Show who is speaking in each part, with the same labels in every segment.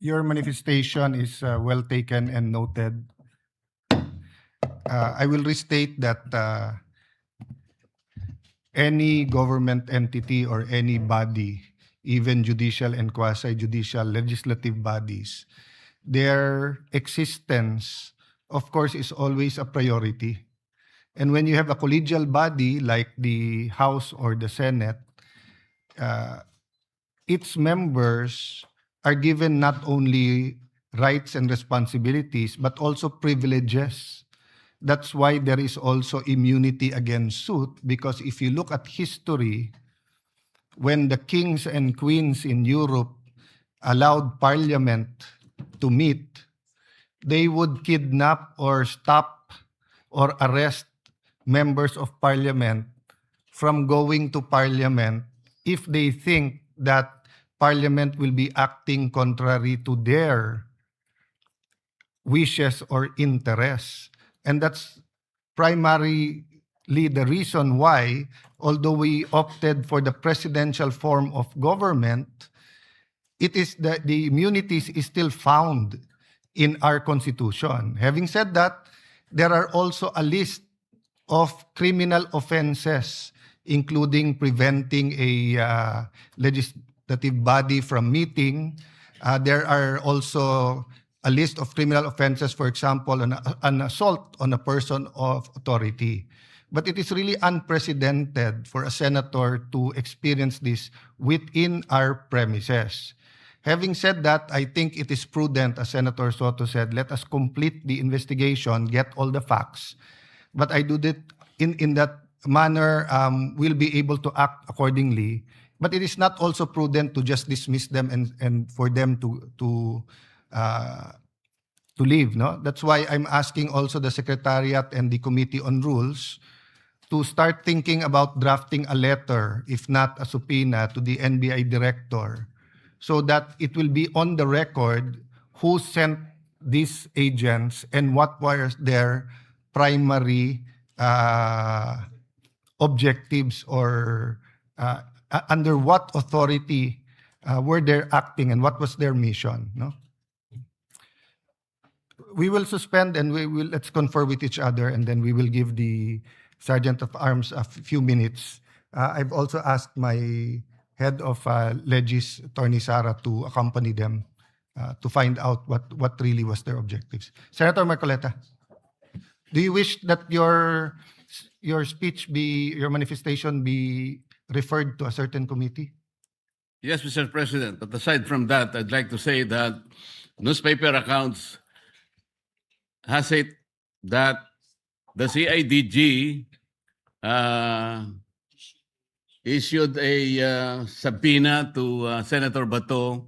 Speaker 1: Your manifestation is well taken and noted. I will restate that any government entity or any body, even judicial and quasi-judicial legislative bodies, their existence, of course, is always a priority. And when you have a collegial body like the House or the Senate, its members are given not only rights and responsibilities, but also privileges. That's why there is also immunity against suit, because if you look at history, when the kings and queens in Europe allowed parliament to meet, they would kidnap or stop or arrest members of parliament from going to parliament if they think that parliament will be acting contrary to their wishes or interests. And that's primarily the reason why, although we opted for the presidential form of government, it is that the immunities is still found in our constitution. Having said that, there are also a list of criminal offenses, including preventing a legislative body from meeting. There are also a list of criminal offenses, for example, an assault on a person of authority. But it is really unprecedented for a senator to experience this within our premises. Having said that, I think it is prudent, as Senator Soto said, let us complete the investigation, get all the facts. But I do that in that manner, we'll be able to act accordingly. But it is not also prudent to just dismiss them and for them to leave. No, that's why I'm asking also the Secretariat and the Committee on Rules to start thinking about drafting a letter, if not a subpoena, to the NBI director, so that it will be on the record who sent these agents and what were their primary objectives, or under what authority were they acting and what was their mission. No? We will suspend and let's confer with each other, and then we will give the Sergeant of Arms a few minutes. I've also asked my head of Legis, Attorney Sara, to accompany them to find out what really was their objectives. Senator Marcoleta, do you wish that your speech your manifestation be referred to a certain committee?
Speaker 2: Yes, Mr. President. But aside from that, I'd like to say that newspaper accounts has it that the CIDG issued a subpoena to Senator Bato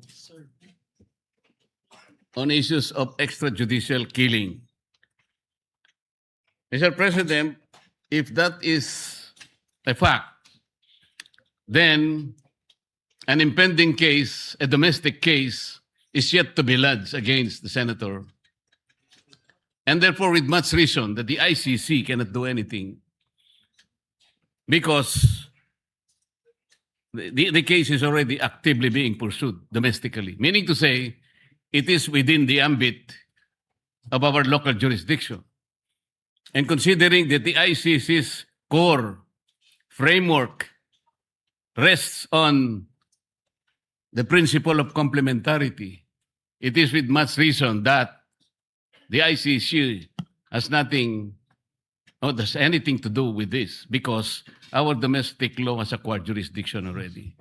Speaker 2: on issues of extrajudicial killing. Mr. President, if that is a fact, then an impending case, a domestic case, is yet to be lodged against the senator. And therefore, with much reason, that the ICC cannot do anything because the case is already actively being pursued domestically, meaning to say it is within the ambit of our local jurisdiction. And considering that the ICC's core framework rests on the principle of complementarity, it is with much reason that the ICC has nothing or does anything to do with this, because our domestic law has acquired jurisdiction already.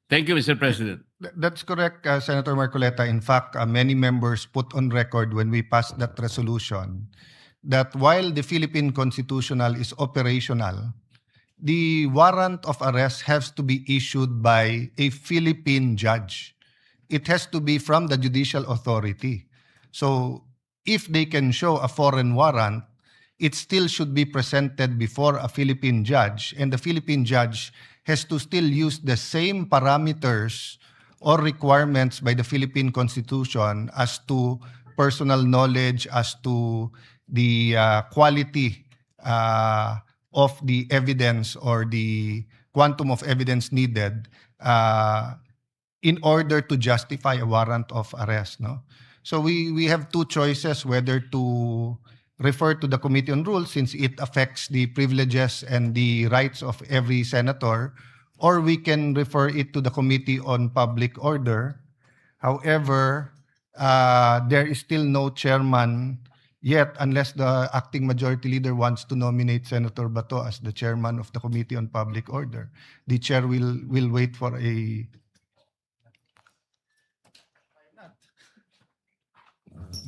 Speaker 2: Thank you, Mr. President.
Speaker 1: That's correct, Senator Marcoleta. In fact, many members put on record when we passed that resolution that while the Philippine Constitutional is operational, the warrant of arrest has to be issued by a Philippine judge. It has to be from the judicial authority. So if they can show a foreign warrant, it still should be presented before a Philippine judge, and the Philippine judge has to still use the same parameters or requirements by the Philippine Constitution as to personal knowledge, as to the quality of the evidence or the quantum of evidence needed in order to justify a warrant of arrest, no? So we have two choices whether to refer to the Committee on Rules since it affects the privileges and the rights of every senator, or we can refer it to the Committee on Public Order. However, there is still no chairman yet unless the acting majority leader wants to nominate Senator Bato as the chairman of the Committee on Public Order. The chair will wait for a...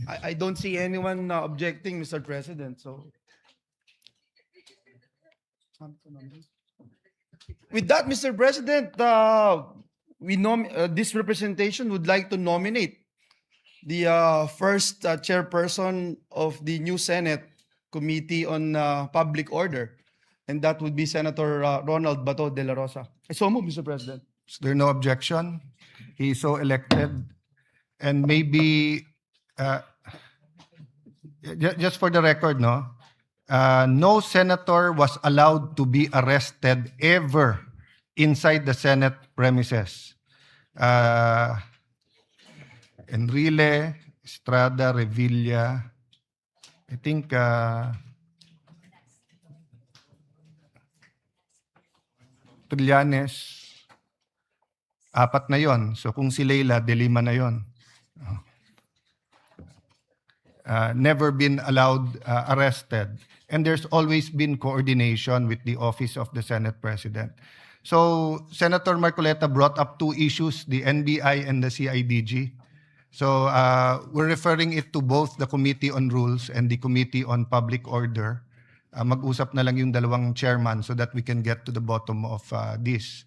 Speaker 3: I don't see anyone objecting, Mr. President, so. With that, Mr. President, this representation would like to nominate the first chairperson of the new Senate Committee on Public Order, and that would be Senator Ronald Bato de la Rosa. I so move, Mr. President.
Speaker 1: Is there no objection? He is so elected. And maybe, just for the record, no senator was allowed to be arrested ever inside the Senate premises. Enrile, Estrada, Revilla, I think Trillanes, apat na yon. So kung si Leila, de lima na yon. Never been allowed arrested. And there's always been coordination with the Office of the Senate President. So Senator Marcoleta brought up two issues, the NBI and the CIDG. So we're referring it to both the Committee on Rules and the Committee on Public Order. Mag-usap na lang yung dalawang chairman so that we can get to the bottom of this.